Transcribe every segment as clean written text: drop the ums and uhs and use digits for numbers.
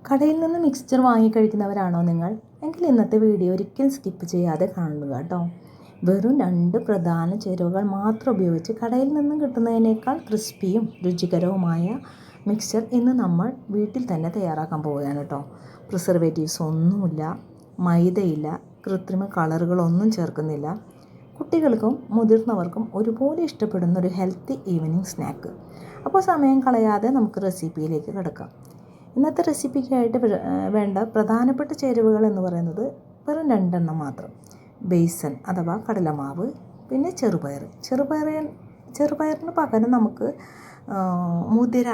കടയിൽ നിന്ന് മിക്സ്ചർ വാങ്ങിക്കഴിക്കുന്നവരാണോ നിങ്ങൾ? എങ്കിൽ ഇന്നത്തെ വീഡിയോ ഒരിക്കലും സ്കിപ്പ് ചെയ്യാതെ കാണുക കേട്ടോ. വെറും 2 പ്രധാന ചേരുവകൾ മാത്രം ഉപയോഗിച്ച് കടയിൽ നിന്നും കിട്ടുന്നതിനേക്കാൾ ക്രിസ്പിയും രുചികരവുമായ മിക്സ്ചർ ഇന്ന് നമ്മൾ വീട്ടിൽ തന്നെ തയ്യാറാക്കാൻ പോവുകയാണ് കേട്ടോ. പ്രിസർവേറ്റീവ്സ് ഒന്നുമില്ല, മൈദയില്ല, കൃത്രിമ കളറുകളൊന്നും ചേർക്കുന്നില്ല. കുട്ടികൾക്കും മുതിർന്നവർക്കും ഒരുപോലെ ഇഷ്ടപ്പെടുന്ന ഒരു ഹെൽത്തി ഈവനിങ് സ്നാക്ക്. അപ്പോൾ സമയം കളയാതെ നമുക്ക് റെസിപ്പിയിലേക്ക് കിടക്കാം. ഇന്നത്തെ റെസിപ്പിക്കായിട്ട് വേണ്ട പ്രധാനപ്പെട്ട ചേരുവകൾ എന്ന് പറയുന്നത് വെറും 2 എണ്ണം മാത്രം. ബേസൻ അഥവാ കടലമാവ്, പിന്നെ ചെറുപയറിന് പകരം നമുക്ക് മുതിര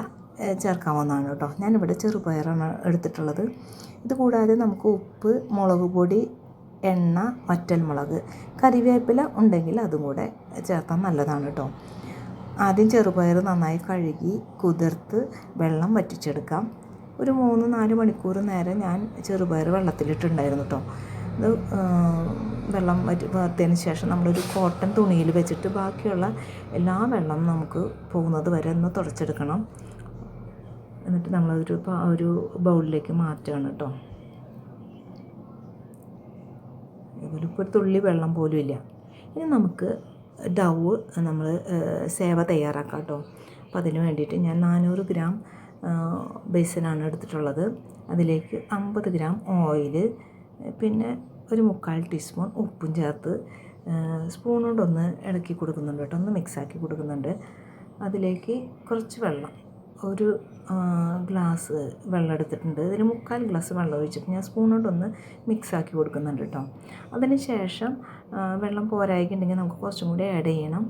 ചേർക്കാവുന്നതാണ് കേട്ടോ. ഞാനിവിടെ ചെറുപയറാണ് എടുത്തിട്ടുള്ളത്. ഇതുകൂടാതെ നമുക്ക് ഉപ്പ്, മുളക് പൊടി, എണ്ണ, വറ്റൽമുളക്, കറിവേപ്പില ഉണ്ടെങ്കിൽ അതും കൂടെ ചേർത്താൽ നല്ലതാണ് കേട്ടോ. ആദ്യം ചെറുപയർ നന്നായി കഴുകി കുതിർത്ത് വെള്ളം വറ്റിച്ചെടുക്കാം. ഒരു 3-4 മണിക്കൂർ നേരം ഞാൻ ചെറുപയർ വെള്ളത്തിലിട്ടുണ്ടായിരുന്നു കേട്ടോ. ഇത് വെള്ളം വറ്റിയതിന് ശേഷം നമ്മളൊരു കോട്ടൺ തുണിയിൽ വെച്ചിട്ട് ബാക്കിയുള്ള എല്ലാ വെള്ളം നമുക്ക് പോകുന്നത് വരെ ഒന്ന് തുടച്ചെടുക്കണം. എന്നിട്ട് നമ്മളൊരു ബൗളിലേക്ക് മാറ്റുകയാണ് കേട്ടോ. ഇതുപോലെ ഇപ്പോൾ ഒരു തുള്ളി വെള്ളം പോലും ഇല്ല. ഇനി നമുക്ക് ഡവ് നമ്മൾ സേവ തയ്യാറാക്കാം കേട്ടോ. അപ്പോൾ അതിന് വേണ്ടിയിട്ട് ഞാൻ 400 ഗ്രാം ബേസനാണ് എടുത്തിട്ടുള്ളത്. അതിലേക്ക് 50 ഗ്രാം ഓയിൽ, പിന്നെ ഒരു 3/4 ടീസ്പൂൺ ഉപ്പും ചേർത്ത് സ്പൂൺ കൊണ്ടൊന്ന് ഇളക്കി കൊടുക്കുന്നുണ്ട് കേട്ടോ. ഒന്ന് മിക്സാക്കി കൊടുക്കുന്നുണ്ട്. അതിലേക്ക് കുറച്ച് വെള്ളം, ഒരു ഗ്ലാസ് വെള്ളം എടുത്തിട്ടുണ്ട്. ഇതിന് 3/4 ഗ്ലാസ് വെള്ളം ഒഴിച്ചിട്ട് ഞാൻ സ്പൂൺ കൊണ്ടൊന്ന് മിക്സാക്കി കൊടുക്കുന്നുണ്ട് കേട്ടോ. അതിന് ശേഷം വെള്ളം പോരായിട്ടുണ്ടെങ്കിൽ നമുക്ക് കുറച്ചും കൂടി ആഡ് ചെയ്യണം.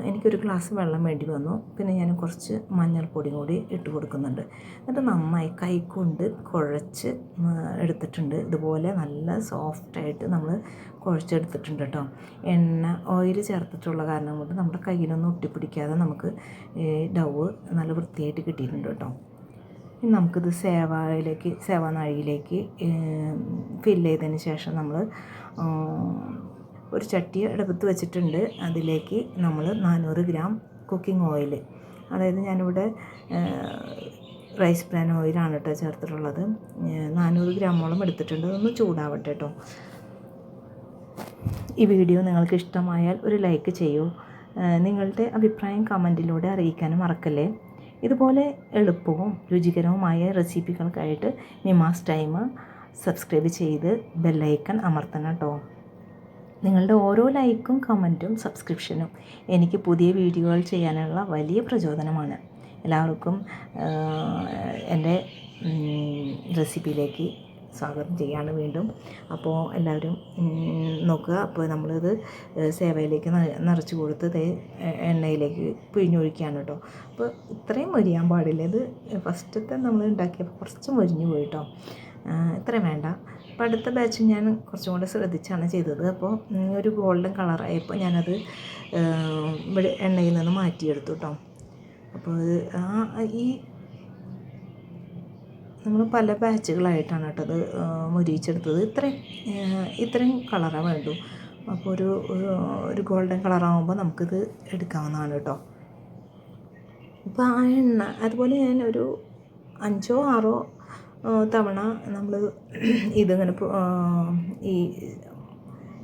എനിക്കൊരു ഗ്ലാസ് വെള്ളം വേണ്ടി വന്നു. പിന്നെ ഞാൻ കുറച്ച് മഞ്ഞൾപ്പൊടി കൂടി ഇട്ട് കൊടുക്കുന്നുണ്ട്. എന്നിട്ട് നന്നായി കൈകൊണ്ട് കുഴച്ച് എടുത്തിട്ടുണ്ട്. ഇതുപോലെ നല്ല സോഫ്റ്റായിട്ട് നമ്മൾ കുഴച്ചെടുത്തിട്ടുണ്ട് കേട്ടോ. ഓയിൽ ചേർത്തിട്ടുള്ള കാരണം കൊണ്ട് നമ്മുടെ കയ്യിലൊന്നും ഒട്ടിപ്പിടിക്കാതെ നമുക്ക് ഡവ് നല്ല വൃത്തിയായിട്ട് കിട്ടിയിട്ടുണ്ട് കേട്ടോ. ഇനി നമുക്കിത് സേവാനാഴിയിലേക്ക് ഫില്ല് ചെയ്തതിന് ശേഷം നമ്മൾ ഒരു ചട്ടി അടുപ്പത്ത് വെച്ചിട്ടുണ്ട്. അതിലേക്ക് നമ്മൾ 400 ഗ്രാം കുക്കിംഗ് ഓയിൽ, അതായത് ഞാനിവിടെ റൈസ് ബ്രാൻ ഓയിലാണ് കേട്ടോ ചേർത്തിട്ടുള്ളത്. 400 ഗ്രാമോളം എടുത്തിട്ടുണ്ട്. അതൊന്ന് ചൂടാവട്ടെ കേട്ടോ. ഈ വീഡിയോ നിങ്ങൾക്ക് ഇഷ്ടമായാൽ ഒരു ലൈക്ക് ചെയ്യൂ. നിങ്ങളുടെ അഭിപ്രായം കമൻറ്റിലൂടെ അറിയിക്കാനും മറക്കല്ലേ. ഇതുപോലെ എളുപ്പവും രുചികരവുമായ റെസിപ്പികൾക്കായിട്ട് മിമാസ് ടൈം സബ്സ്ക്രൈബ് ചെയ്ത് ബെല്ലൈക്കൺ അമർത്തണം കേട്ടോ. നിങ്ങളുടെ ഓരോ ലൈക്കും കമൻറ്റും സബ്സ്ക്രിപ്ഷനും എനിക്ക് പുതിയ വീഡിയോകൾ ചെയ്യാനുള്ള വലിയ പ്രചോദനമാണ്. എല്ലാവർക്കും എൻ്റെ റെസിപ്പിയിലേക്ക് സ്വാഗതം ചെയ്യാണ് വീണ്ടും. അപ്പോൾ എല്ലാവരും നോക്കുക. അപ്പോൾ നമ്മളിത് സേവയിലേക്ക് നിറച്ച് കൊടുത്ത് എണ്ണയിലേക്ക് പിഴിഞ്ഞൊഴിക്കുകയാണ് കേട്ടോ. അപ്പോൾ ഇത്രയും മൊരിയാൻ പാടില്ല. ഇത് ഫസ്റ്റത്തെ നമ്മൾ ഉണ്ടാക്കിയപ്പോൾ കുറച്ച് മൊരിഞ്ഞു പോയി കേട്ടോ. ഇത്രയും വേണ്ട. അപ്പോൾ അടുത്ത ബാച്ച് ഞാൻ കുറച്ചും കൂടെ ശ്രദ്ധിച്ചാണ് ചെയ്തത്. അപ്പോൾ ഒരു ഗോൾഡൻ കളറായപ്പോൾ ഞാനത് ഇവിടെ എണ്ണയിൽ നിന്ന് മാറ്റിയെടുത്തു കേട്ടോ. അപ്പോൾ ഈ നമ്മൾ പല ബാച്ചുകളായിട്ടാണ് കേട്ടോ അത് മൊരിയിച്ചെടുത്തത്. ഇത്രയും കളറാണ് വേണ്ടു. അപ്പോൾ ഒരു ഗോൾഡൻ കളറാകുമ്പോൾ നമുക്കിത് എടുക്കാവുന്നതാണ് കേട്ടോ. ഇപ്പോൾ ആ എണ്ണ അതുപോലെ ഞാൻ ഒരു 5-6 തവണ നമ്മൾ ഇതിങ്ങനെ ഈ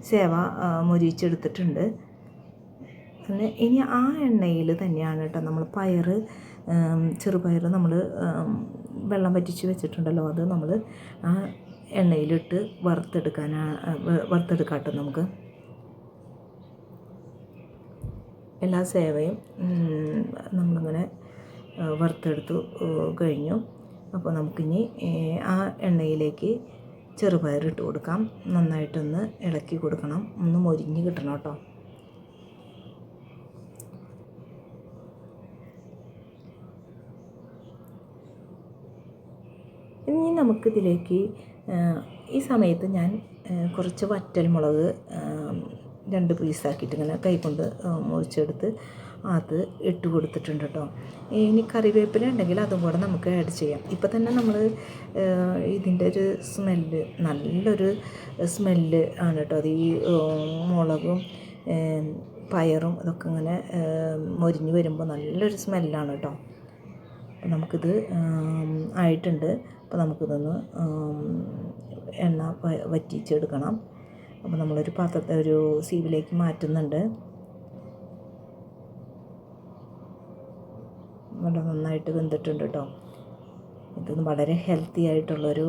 സേവ മൊരിയിച്ചെടുത്തിട്ടുണ്ട്. പിന്നെ ഇനി ആ എണ്ണയിൽ തന്നെയാണ് കേട്ടോ നമ്മൾ ചെറുപയർ നമ്മൾ വെള്ളം വറ്റിച്ച് വെച്ചിട്ടുണ്ടല്ലോ, അത് നമ്മൾ ആ എണ്ണയിലിട്ട് വറുത്തെടുക്കാട്ടോ. നമുക്ക് എല്ലാ സേവയും നമ്മളിങ്ങനെ വറുത്തെടുത്തു കഴിഞ്ഞു. അപ്പോൾ നമുക്കിനി ആ എണ്ണയിലേക്ക് ചെറുപയർ ഇട്ട് കൊടുക്കാം. നന്നായിട്ടൊന്ന് ഇളക്കി കൊടുക്കണം. ഒന്ന് മൊരിഞ്ഞ് കിട്ടണം കേട്ടോ. ഇനി നമുക്കിതിലേക്ക് ഈ സമയത്ത് ഞാൻ കുറച്ച് വറ്റൽമുളക് 2 പീസാക്കിയിട്ട് ഇങ്ങനെ കൈകൊണ്ട് മുറിച്ചെടുത്ത് അത് ഇട്ട് കൊടുത്തിട്ടുണ്ട് കേട്ടോ. ഇനി കറിവേപ്പില ഉണ്ടെങ്കിൽ അതും കൂടെ നമുക്ക് ആഡ് ചെയ്യാം. ഇപ്പം തന്നെ നമ്മൾ ഇതിൻ്റെ ഒരു സ്മെല്ല്, നല്ലൊരു സ്മെല്ല് ആണ് കേട്ടോ. അത് ഈ മുളകും പയറും ഇതൊക്കെ ഇങ്ങനെ മൊരിഞ്ഞ് വരുമ്പോൾ നല്ലൊരു സ്മെല്ലാണ് കേട്ടോ. നമുക്കിത് ആയിട്ടുണ്ട്. അപ്പോൾ നമുക്കിതൊന്ന് എണ്ണ വറ്റിച്ചെടുക്കണം. അപ്പോൾ നമ്മളൊരു പാത്രത്തെ ഒരു സീവിലേക്ക് മാറ്റുന്നുണ്ട്. നല്ല നന്നായിട്ട് വെന്തിട്ടുണ്ട് കേട്ടോ. ഇത് വളരെ ഹെൽത്തി ആയിട്ടുള്ളൊരു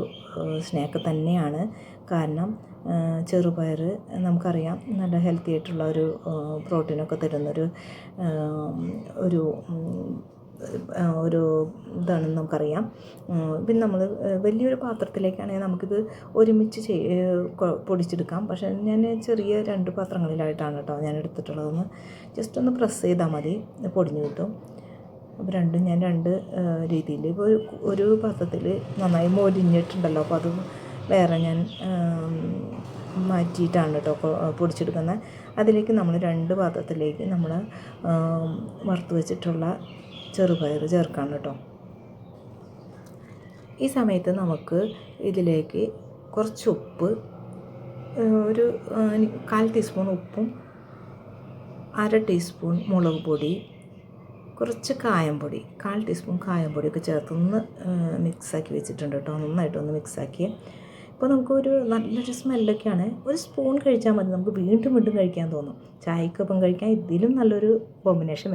സ്നാക്ക് തന്നെയാണ്. കാരണം ചെറുപയർ നമുക്കറിയാം നല്ല ഹെൽത്തി ആയിട്ടുള്ള ഒരു പ്രോട്ടീനൊക്കെ തരുന്നൊരു ഒരു ഒരു ഇതാണെന്ന് നമുക്കറിയാം. പിന്നെ നമ്മൾ വലിയൊരു പാത്രത്തിലേക്കാണെങ്കിൽ നമുക്കിത് ഒരുമിച്ച് പൊടിച്ചെടുക്കാം. പക്ഷേ ഞാൻ ചെറിയ 2 പാത്രങ്ങളിലായിട്ടാണ് കേട്ടോ ഞാൻ എടുത്തിട്ടുള്ളതെന്ന്. ജസ്റ്റ് ഒന്ന് പ്രസ് ചെയ്താൽ മതി, പൊടിഞ്ഞ് കിട്ടും. അപ്പോൾ രണ്ടും ഞാൻ 2 രീതിയിൽ, ഇപ്പോൾ ഒരു പാത്രത്തിൽ നന്നായി മൊരിഞ്ഞിട്ടുണ്ടല്ലോ, അപ്പോൾ അത് വേറെ ഞാൻ മാറ്റിയിട്ടാണ് കേട്ടോ പൊടിച്ചെടുക്കുന്നത്. അതിലേക്ക് നമ്മൾ 2 പാത്രത്തിലേക്ക് നമ്മൾ വറുത്ത് വെച്ചിട്ടുള്ള ചെറുപയർ ചേർക്കാം കേട്ടോ. ഈ സമയത്ത് നമുക്ക് ഇതിലേക്ക് കുറച്ച് ഉപ്പ്, ഒരു 1/4 ടീസ്പൂൺ ഉപ്പും 1/2 ടീസ്പൂൺ മുളക് പൊടി, കുറച്ച് കായംപൊടി, 1/4 ടീസ്പൂൺ കായംപൊടിയൊക്കെ ചേർത്തൊന്ന് മിക്സാക്കി വെച്ചിട്ടുണ്ട് കേട്ടോ. നന്നായിട്ടൊന്ന് മിക്സാക്കി. ഇപ്പോൾ നമുക്കൊരു നല്ലൊരു സ്മെല്ലൊക്കെയാണ്. ഒരു സ്പൂൺ കഴിച്ചാൽ മതി, നമുക്ക് വീണ്ടും വീണ്ടും കഴിക്കാൻ തോന്നും. ചായക്കൊപ്പം കഴിക്കാൻ ഇതിലും നല്ലൊരു കോമ്പിനേഷൻ